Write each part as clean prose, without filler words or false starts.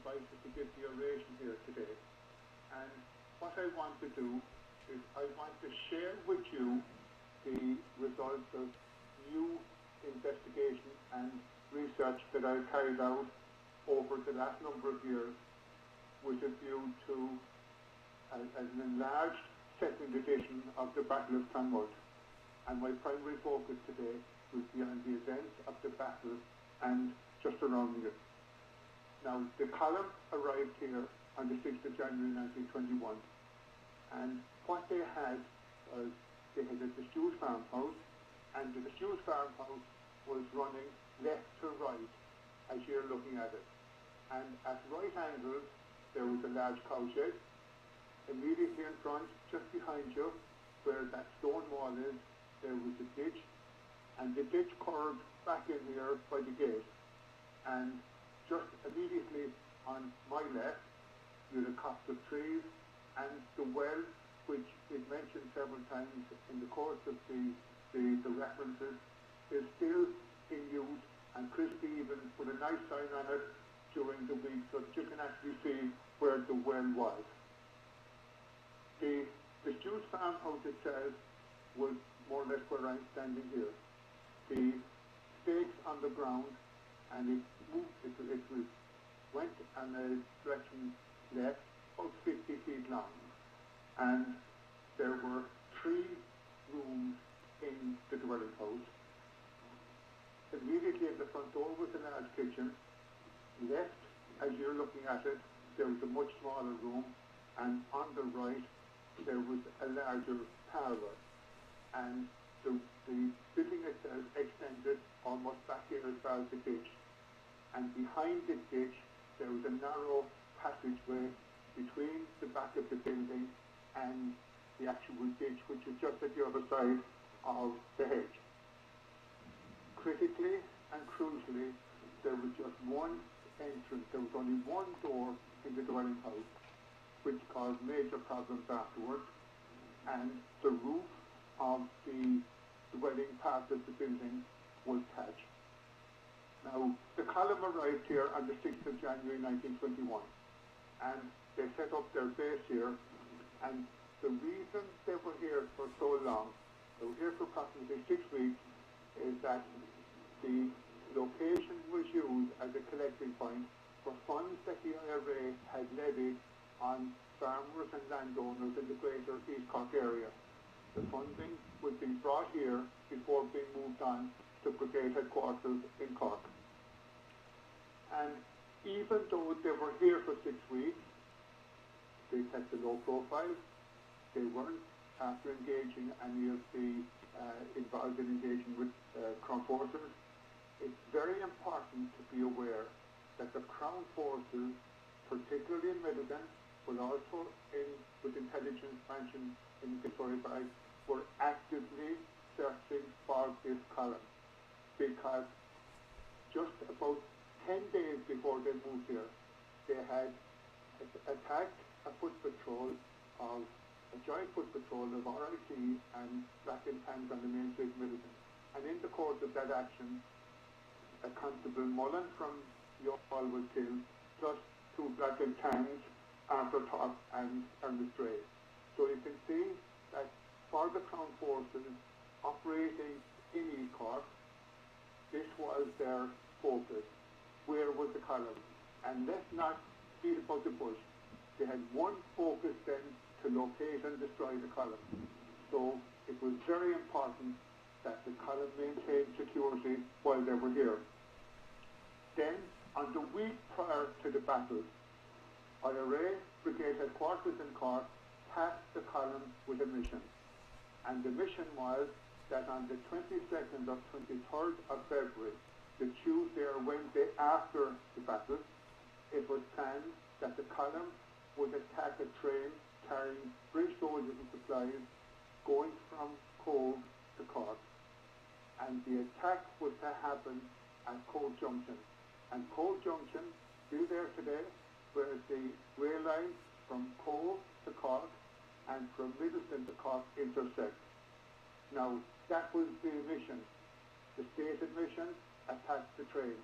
invited to give the oration here today. And what I want to do is I want to share with you the results of new investigation and research that I've carried out over the last number of years with a view to an enlarged second edition of the Battle of Clonmult. And my primary focus today will be on the events of the battle and just surrounding it. Now, the column arrived here on the 6th of January 1921, and what they had was they had a disused farmhouse, and the disused farmhouse was running left to right as you're looking at it. And at right angles, there was a large cowshed. Immediately in front, just behind you, where that stone wall is, there was a ditch, and the ditch curved back in here by the gate. And just immediately on my left, you had a copse of trees, and the well, which is mentioned several times in the course of the references, is still in use, and Chris even put a nice sign on it during the week so that you can actually see where the well was. The disused farmhouse itself was more or less where I'm standing here. The stakes on the ground, and it moved, it went in a direction left, about 50 feet long. And there were 3 rooms in the dwelling house. Immediately at the front door was a large kitchen. Left, as you're looking at it, there was a much smaller room, and on the right there was a larger parlour. And the building itself extended almost back here as far as the ditch. And behind the ditch there was a narrow passageway between the back of the building and the actual ditch, which is just at the other side of the hedge. Critically and crucially, there was just one entrance. There was only one door in the dwelling house, which caused major problems afterwards, and the roof of the dwelling part of the building was thatched. Now, the column arrived here on the 6th of January 1921, and they set up their base here, and the reason they were here for so long, they were here for approximately 6 weeks, is that the location was used as a collecting point for funds that the IRA had levied on farmers and landowners in the greater East Cork area. The funding was being brought here before being moved on to brigade headquarters in Cork. And even though they were here for 6 weeks, they kept a low profile. They weren't after engaging any of the involved in engaging with Crown forces. It's very important to be aware that the Crown forces, particularly in Midleton, but also with intelligence mentioned in Victoria Bay, were actively searching for this column, because just about 10 days before they moved here, they had attacked a foot patrol of a joint foot patrol of RIT and Black and Tans on the main street Midleton. And in the course of that action, a Constable Mullen from Youghal was killed, plus 2 Black and Tans, Arthur Top and Ernest Ray. So you can see that for the Crown forces operating in East Cork, this was their focus. Where was the column? And let's not beat about the bush. They had one focus then to locate and destroy the column. So it was very important that the column maintained security while they were here. Then, on the week prior to the battle, IRA Brigade Headquarters in Cork tasked the column with a mission. And the mission was that on the 22nd or 23rd of February, the Tuesday or Wednesday after the battle, it was planned that the column would attack a train carrying British soldiers and supplies going from Cove to Cork. And the attack was to happen at Cove Junction. And Cove Junction, still there today, where the rail line from Cove to Cork and from Midleton to Cork intersect. Now, that was the mission. The stated mission, attack the train.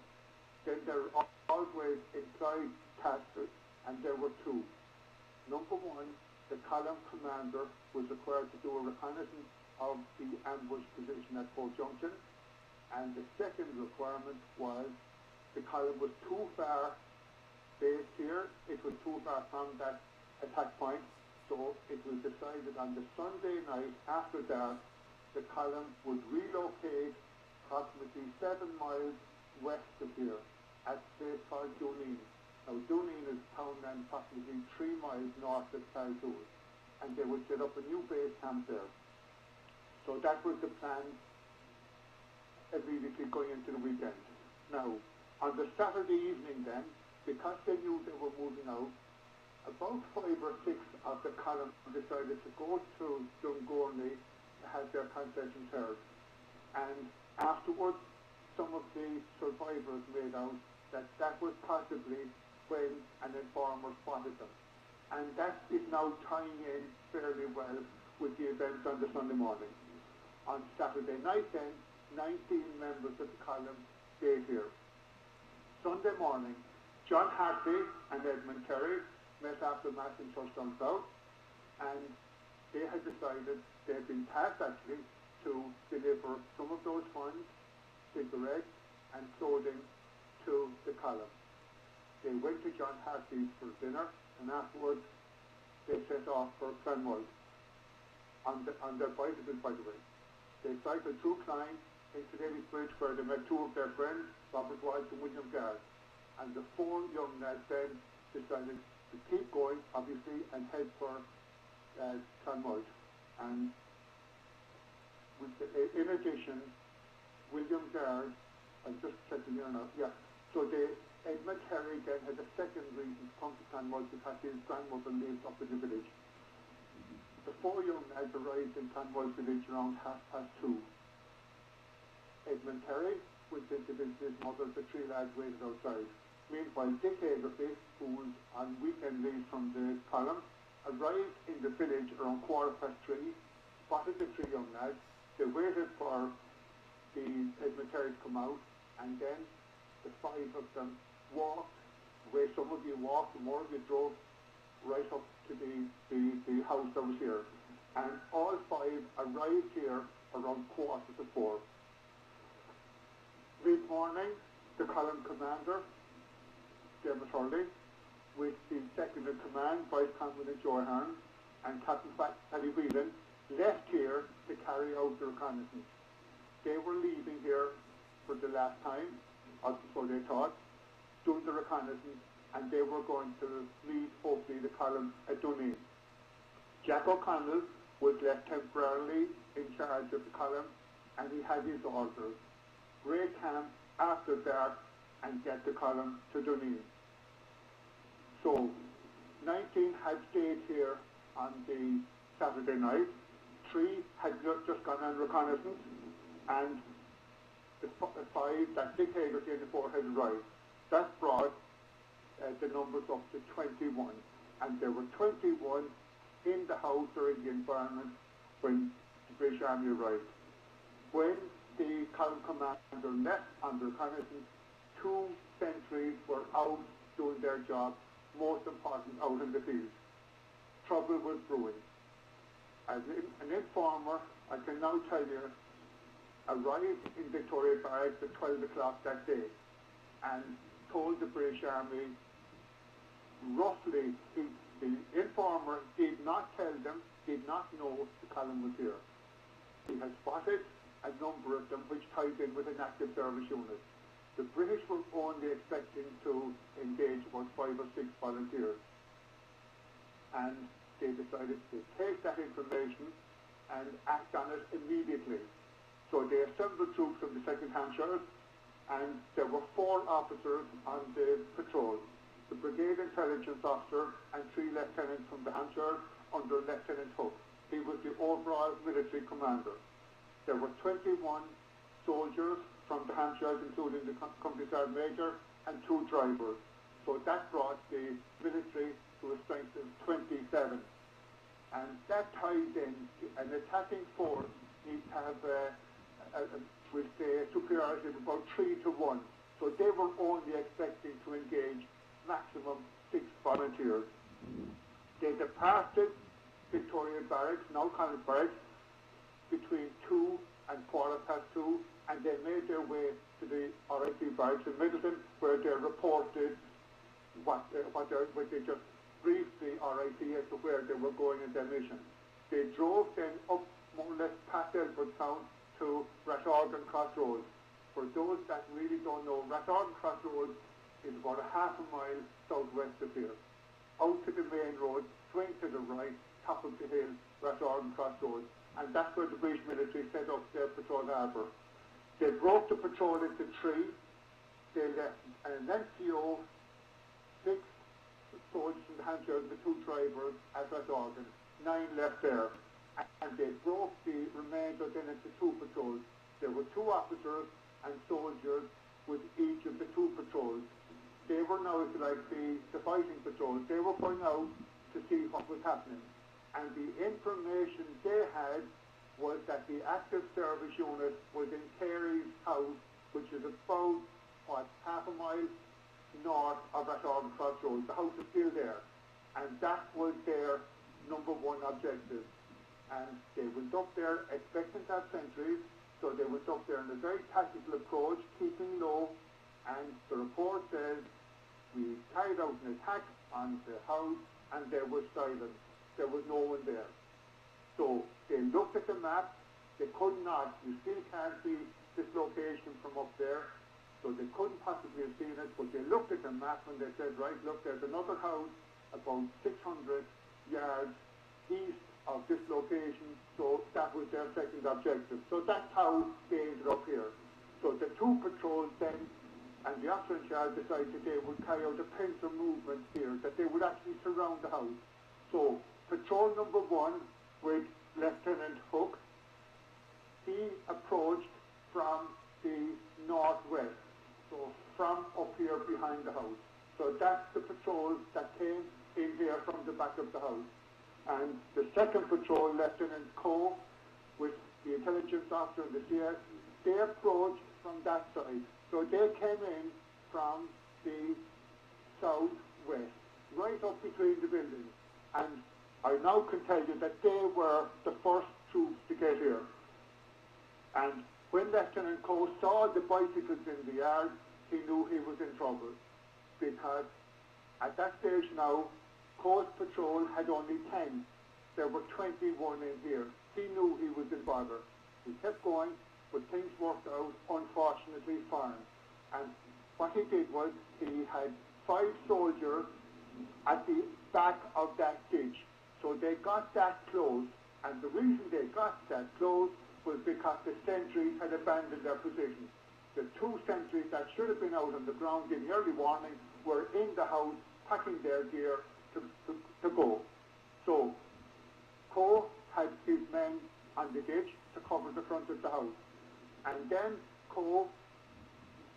Then there are always implied tasks and there were two. Number one, the column commander was required to do a reconnaissance of the ambush position at Port Junction, and the second requirement was the column was too far based here, it was too far from that attack point, so it was decided on the Sunday night after dark the column would relocate approximately 7 miles west of here at a place called Duneen. Now Duneen is a town and approximately 3 miles north of Cartool, and they would set up a new base camp there. So that was the plan immediately going into the weekend. Now, on the Saturday evening then, because they knew they were moving out, about 5 or 6 of the column decided to go to Dungourney to have their concessions heard. And afterwards, some of the survivors made out that that was possibly when an informer spotted them. And that is now tying in fairly well with the events on the Sunday morning. On Saturday night then, 19 members of the column stayed here. Sunday morning, John Hartley and Edmund Terry met after Mass in Churchdown South, and they had decided, they had been tasked actually, to deliver some of those funds, cigarettes and clothing to the column. They went to John Hartley's for dinner, and afterwards they set off for Clonmult on their bicycles, by the way. They cycled through Clyne into Daly's Bridge, where they met 2 of their friends, Robert Walsh and William Gard. And the 4 young lads then decided to keep going, obviously, and head for Clonmult. And in addition, William Gard, I'm just checking here now, yeah. So Edmund Terry then had a second reason to come to Clonmult because his grandmother lived up in the village. The 4 young lads arrived in Clonmult village around 2:30. Edmund Terry went in to visit his mother, the 3 lads waited outside. Meanwhile, Dick Agerty, who was on weekend leave from the column, arrived in the village around 3:15, spotted the 3 young lads. They waited for the Edmund Terry to come out, and then the 5 of them walked, the way some of you walked, and more of you drove right up to the house that was here. And all 5 arrived here around 3:45. Mid-morning, the column commander, Dermot Hurley, with the second in command, Vice Commandant Joe Ahern, and Captain Paddy Whelan, left here to carry out the reconnaissance. They were leaving here for the last time, or so they thought, doing the reconnaissance, and they were going to meet, hopefully, the column at Duneen. Jack O'Connell was left temporarily in charge of the column, and he had his orders. Break camp after dark and get the column to Duneen. So, 19 had stayed here on the Saturday night, 3 had just gone on reconnaissance, and the 5 that Dick Hagerty and the 4 had arrived. That brought the numbers up to 21, and there were 21 in the house or in the environment when the British Army arrived. When the column commander left on the reconnaissance, 2 sentries were out doing their job, most important, out in the field. Trouble was brewing. As an informer, I can now tell you, arrived in Victoria Barracks at 12 o'clock that day and told the British Army roughly, the informer did not tell them, did not know the column was here. He had spotted a number of them which tied in with an active service unit. The British were only expecting to engage about 5 or 6 volunteers. And they decided to take that information and act on it immediately. So they assembled troops from the 2nd Hampshires, and there were 4 officers on the patrol. The Brigade Intelligence Officer and 3 lieutenants from the Hampshires under Lieutenant Hook. He was the overall military commander. There were 21 soldiers from the Hampshires, including the Company Sergeant Major, and 2 drivers. So that brought the military to a strength of 27. And that ties in, an attacking force needs to have we'll say a superiority of about 3 to 1. So they were only expecting to engage maximum 6 volunteers. They departed Victoria Barracks, now Clonmult Barracks, between 2 and 2:15, and they made their way to the RIC Barracks in Midleton, where they reported what they just briefed the RIC as to where they were going in their mission. They drove then up more or less past Edwardstown to Rathorgan Crossroads. For those that really don't know, Rathorgan Crossroads is about a half a mile southwest of here. Out to the main road, swing to the right, top of the hill, Rathorgan Crossroads. And that's where the British military set up their patrol harbour. They broke the patrol into 3. They left an NCO, 6 soldiers in the Hampshire, the 2 drivers at Rathorgan. 9 left there. And they broke the remainder then into 2 patrols. There were 2 officers and soldiers with each of the 2 patrols. They were now, if you like, the fighting patrols. They were going out to see what was happening. And the information they had was that the active service unit was in Carey's house, which is about, half a mile north of Rathorgan Crossroads. The house is still there. And that was their number 1 objective. And they went up there expecting to have sentries, so they went up there in a very tactical approach, keeping low, and the report says we carried out an attack on the house and there was silence. There was no one there. So they looked at the map, they could not, you still can't see this location from up there, so they couldn't possibly have seen it, but they looked at the map and they said, right, look, there's another house about 600 yards east of this location, so that was their second objective. So that's how they ended up here. So the 2 patrols then, and the officer in charge decided that they would carry out a pincer movement here, that they would actually surround the house. So patrol number 1 with Lieutenant Hook, he approached from the northwest, so from up here behind the house. So that's the patrol that came in here from the back of the house. And the second patrol, Lieutenant Coe, with the intelligence officer and the CS, they approached from that side. So they came in from the southwest, right up between the buildings. And I now can tell you that they were the first troops to get here. And when Lieutenant Coe saw the bicycles in the yard, he knew he was in trouble. Because at that stage now, Coe's patrol had only 10. There were 21 in here. He knew he was in bother. He kept going, but things worked out, unfortunately, fine. And what he did was, he had 5 soldiers at the back of that ditch. So they got that close, and the reason they got that close was because the sentries had abandoned their position. The 2 sentries that should have been out on the ground giving early warning were in the house, packing their gear to go. So Coe had his men on the ditch to cover the front of the house. And then Coe,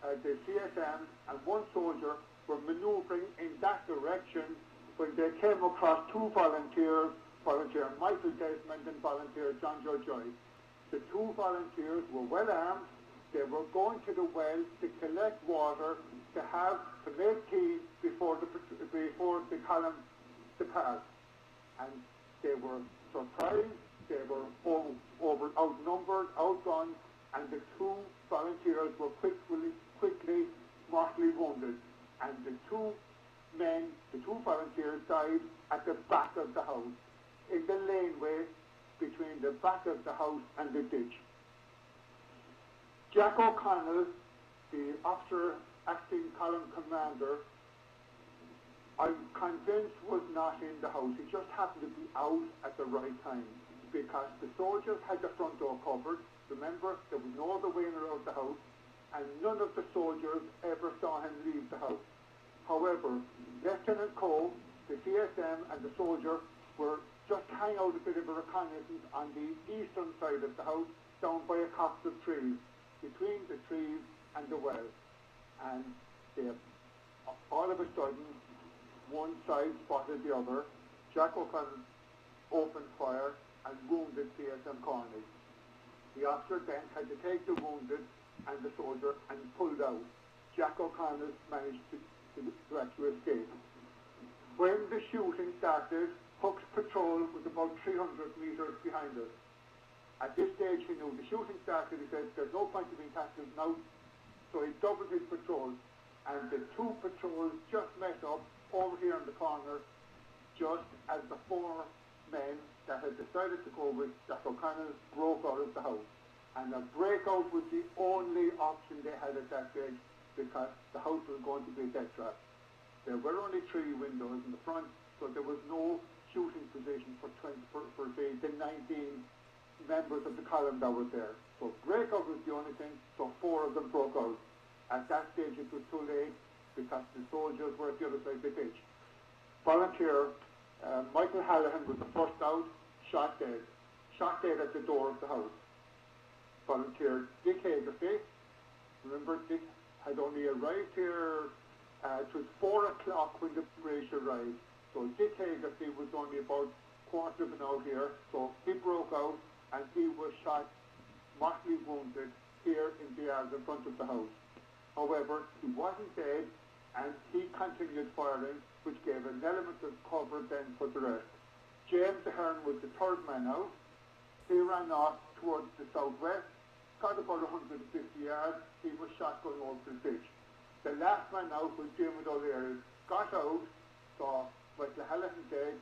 the CSM and 1 soldier were manoeuvring in that direction when they came across 2 volunteers, volunteer Michael Desmond and volunteer John Joy. The 2 volunteers were well armed. They were going to the well to collect water to make tea before the column departs. And they were surprised, they were outnumbered, outgunned, and the 2 volunteers were quickly mortally wounded. And the 2 volunteers died at the back of the house, in the laneway between the back of the house and the ditch. Jack O'Connell, the officer acting column commander, I'm convinced was not in the house. He just happened to be out at the right time, because the soldiers had the front door covered. Remember, there was no other way in or out the house, and none of the soldiers ever saw him leave the house. However, Lieutenant Coe, the CSM and the soldier were just carrying out a bit of a reconnaissance on the eastern side of the house, down by a copse of trees, between the trees and the well. And they, all of a sudden, one side spotted the other. Jack O'Connell opened fire and wounded CSM Corney. The officer then had to take the wounded and the soldier and pulled out. Jack O'Connell managed to actually escape. When the shooting started, Hook's patrol was about 300 metres behind us. At this stage he knew the shooting started, he said there's no point in being tackled now, so he doubled his patrol, and the two patrols just met up over here in the corner, just as the four men that had decided to go with Jack O'Connell broke out of the house. And a breakout was the only option they had at that stage, because the house was going to be a death trap. There were only 3 windows in the front, so there was no shooting position for say the 19 members of the column that were there. So breakout was the only thing, so 4 of them broke out. At that stage it was too late, because the soldiers were at the other side of the ditch. Volunteer Michael Hallahan was the first out, shot dead at the door of the house. Volunteer Dick Hagerty, remember Dick had only arrived here, it was 4 o'clock when the British arrived, so Dick Hagerty was only about quarter of an hour here, so he broke out and he was shot, mortally wounded here in the yard in front of the house. However, he wasn't dead, and he continued firing, which gave an element of cover then for the rest. James Ahern was the 3rd man out. He ran off towards the southwest, got about 150 yards, he was shot going over the ditch. The last man out was Jim O'Leary, got out, saw Michael Hallahan dead,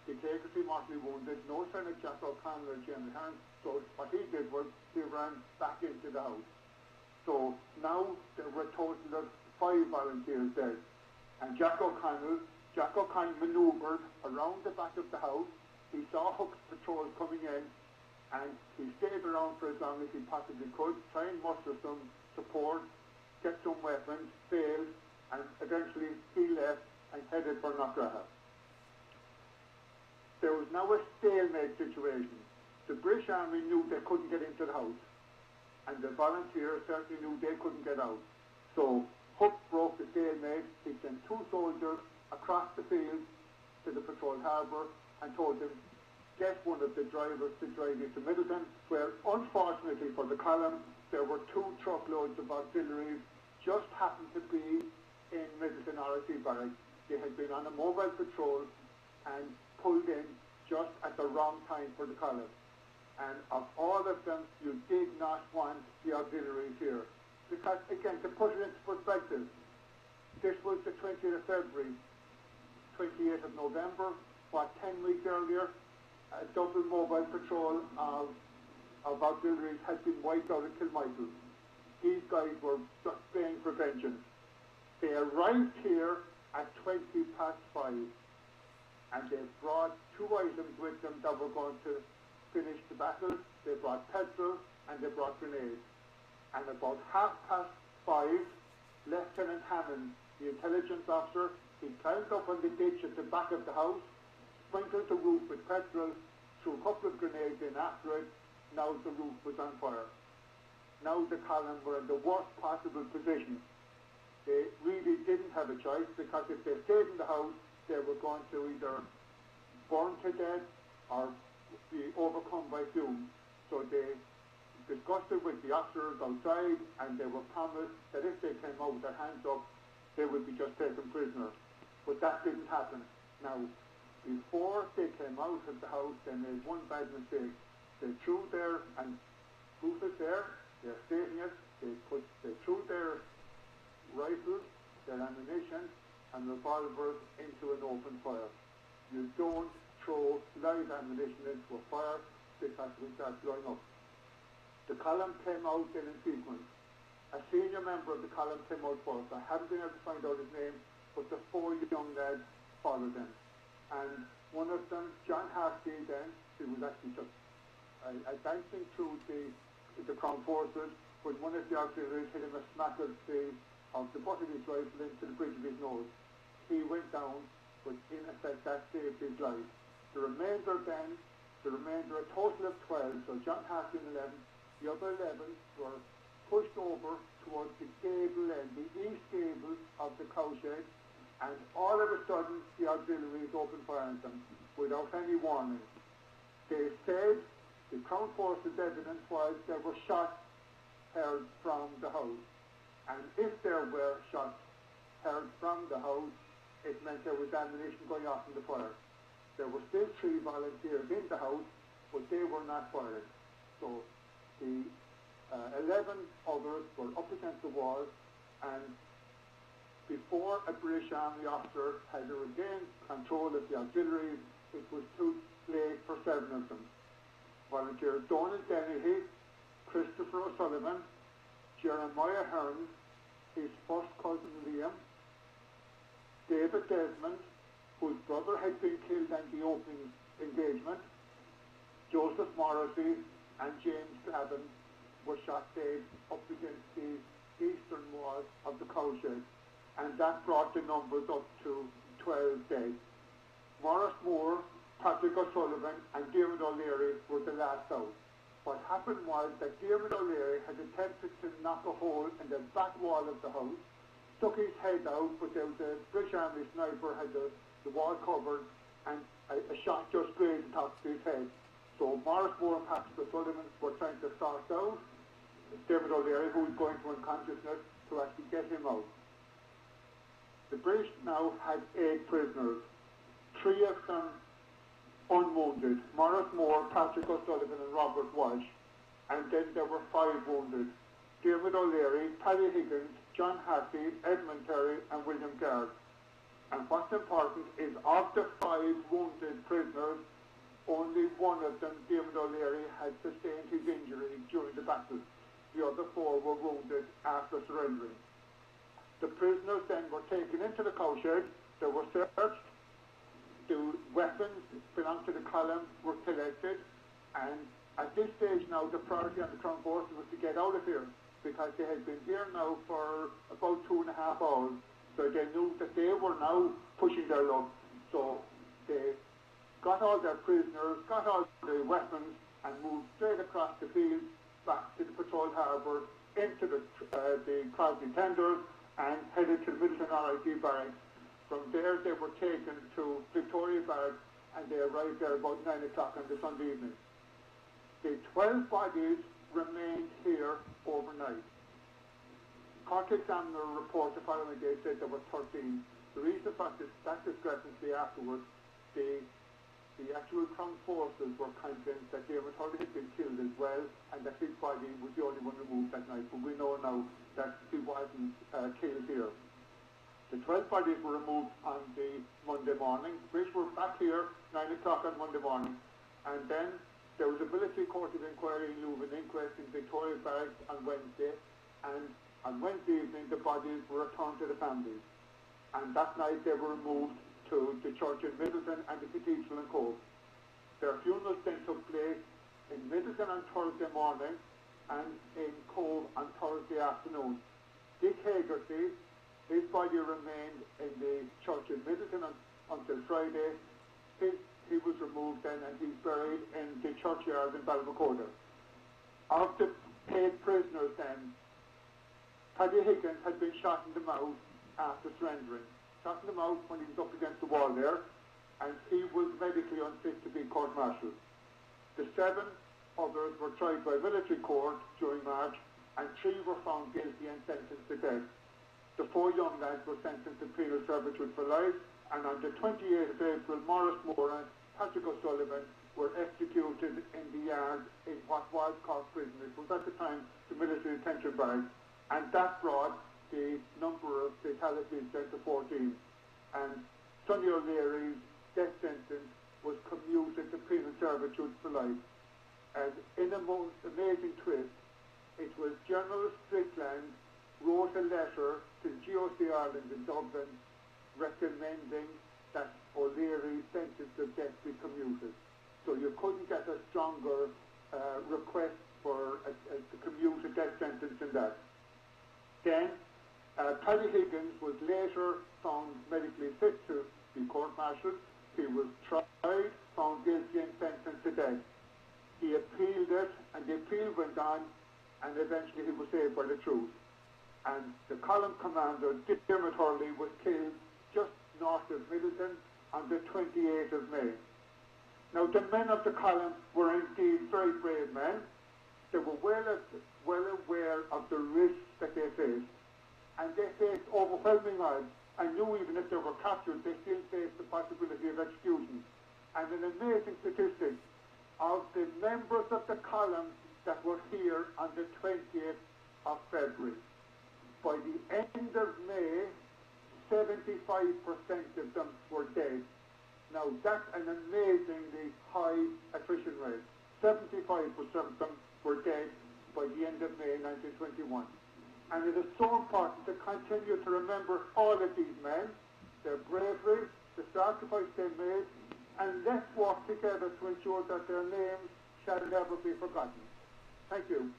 Dick Hagerty mortally wounded, no sign of Jack O'Connell or James Ahern, so what he did was he ran back into the house. So now there were a total of 5 volunteers dead. And Jack O'Connell manoeuvred around the back of the house. He saw Hook's patrol coming in, and he stayed around for as long as he possibly could, try and muster some support, get some weapons, failed, and eventually he left and headed for Knockgraha. There was now a stalemate situation. The British Army knew they couldn't get into the house, and the volunteers certainly knew they couldn't get out. So Hook broke the stalemate. He sent 2 soldiers across the field to the patrol harbour and told them, get one of the drivers to drive you to Midleton, where unfortunately for the column there were 2 truckloads of auxiliaries just happened to be in Midleton RSC barracks. They had been on a mobile patrol and pulled in just at the wrong time for the column. And of all of them, you did not want the auxiliaries here. Because, again, to put it into perspective, this was the 20th of February, 28th of November, 10 weeks earlier, a double mobile patrol of auxiliaries had been wiped out at Clonmult. These guys were just paying for vengeance. They arrived here at 5:20, and they brought 2 items with them that were going to finish the battle. They brought petrol and they brought grenades. And about 5:30, Lieutenant Hammond, the intelligence officer, he climbed up on the ditch at the back of the house, sprinkled the roof with petrol, threw a couple of grenades in after it. Now the roof was on fire. Now the column were in the worst possible position. They really didn't have a choice, because if they stayed in the house, they were going to either burn to death or be overcome by fumes. So they discussed it with the officers outside, and they were promised that if they came out with their hands up, they would be just taken prisoner. But that didn't happen. Now, before they came out of the house, they made one bad mistake. They threw their, and proof is there, they're stating it, they threw their rifles, their ammunition, and revolvers into an open fire. You don't throw live ammunition into a fire, because it will start blowing up. The column came out in sequence. A senior member of the column came out first. I haven't been able to find out his name, but the 4 young lads followed him. And one of them, John Hartley, then, he was actually just advancing through the Crown forces, when one of the auxiliaries hit him a smack of the butt of his rifle into the bridge of his nose. He went down, but in effect that saved his life. The remainder, a total of 12, so John Hartley 11, the other 11 were pushed over towards the gable end, the east gable of the cowshed, and all of a sudden the auxiliaries opened fire on them without any warning. They said the Crown Forces evidence was there were shots heard from the house, and if there were shots heard from the house, it meant there was ammunition going off in the fire. There were still 3 volunteers in the house, but they were not fired. So the 11 others were up against the wall, and before a British Army officer had regained control of the auxiliaries, it was too late for 7 of them. Volunteers Donald Dennehy, Christopher O'Sullivan, Jeremiah Hearn, his first cousin Liam, David Desmond, whose brother had been killed in the opening engagement, Joseph Morrissey and James Glavin were shot dead up against the eastern wall of the cowshed, and that brought the numbers up to 12 dead. Morris Moore, Patrick O'Sullivan and Diarmuid O'Leary were the last out. What happened was that Diarmuid O'Leary had attempted to knock a hole in the back wall of the house, stuck his head out, but there was a British Army sniper had the wall covered, and a shot just grazed the top of his head. So Morris Moore and Patrick O'Sullivan were trying to sort out Diarmuid O'Leary, who was going to unconsciousness, to actually get him out. The British now had 8 prisoners, 3 of them unwounded, Morris Moore, Patrick O'Sullivan and Robert Walsh, and then there were 5 wounded, Diarmuid O'Leary, Paddy Higgins, John Hassey, Edmund Terry and William Gard. And what's important is of the 5 wounded prisoners, only one of them, Diarmuid O'Leary, had sustained his injury during the battle. The other 4 were wounded after surrendering. The prisoners then were taken into the cowshed, they were searched, the weapons belonging to the column were collected, and at this stage now the priority on the Crown Forces was to get out of here, because they had been here now for about 2.5 hours, so they knew that they were now pushing their luck. So they got all their prisoners, got all the weapons, and moved straight across the field back to the patrol harbour, into the Crosby tenders, and headed to the Midleton RIT barracks. From there they were taken to Victoria Barracks, and they arrived there about 9 o'clock on the Sunday evening. The 12 bodies remained here overnight. Cork Examiner report the following day said there were 13. The reason for that discrepancy afterwards, the actual Crown Forces were convinced that Diarmuid O'Leary had been killed as well, and that his body was the only one removed that night. But we know now that he wasn't killed here. The 12 bodies were removed on the Monday morning. British were back here 9 o'clock on Monday morning, and then there was a military court of inquiry in lieu of an inquest in Victoria Barracks on Wednesday, and on Wednesday evening the bodies were returned to the families, and that night they were removed to the church in Midleton and the cathedral in Cork. Their funerals then took place in Midleton on Thursday morning and in Cork on Thursday afternoon. Dick Hagerty, his body remained in the church in Midleton until Friday. He was removed then, and he's buried in the churchyard in Balmacoda. Of the 8 prisoners then, Paddy Higgins had been shot in the mouth after surrendering. Shot in the mouth when he was up against the wall there, and he was medically unfit to be court-martialed. The 7 others were tried by military court during March, and 3 were found guilty and sentenced to death. The 4 young lads were sentenced to penal servitude for life, and on the 28th of April, Morris Moore and Patrick O'Sullivan were executed in the yard in what was Cork Prison. It was at the time the military detention barracks, and that brought the number of fatalities down to 14. And Sonny O'Leary's death sentence was commuted to penal servitude for life. And in a most amazing twist, it was General Strickland wrote a letter to the GOC Ireland in Dublin recommending that O'Leary's sentence of death be commuted. So you couldn't get a stronger request for to commute a death sentence than that. Then Paddy Higgins was later found medically fit to be court-martialed. He was tried, found guilty and sentenced to death. He appealed it, and the appeal went on, and eventually he was saved by the truth. And the column commander, Diarmuid O'Leary, was killed just north of Midleton on the 28th of May. Now, the men of the column were indeed very brave men. They were well aware of the risks that they faced, and they faced overwhelming odds and knew even if they were captured, they still faced the possibility of execution. And an amazing statistic of the members of the column that were here on the 20th of February. By the end of May, 75% of them were dead. Now that's an amazingly high attrition rate. 75% of them were dead by the end of May 1921. And it is so important to continue to remember all of these men, their bravery, the sacrifice they made, and let's work together to ensure that their names shall never be forgotten. Thank you.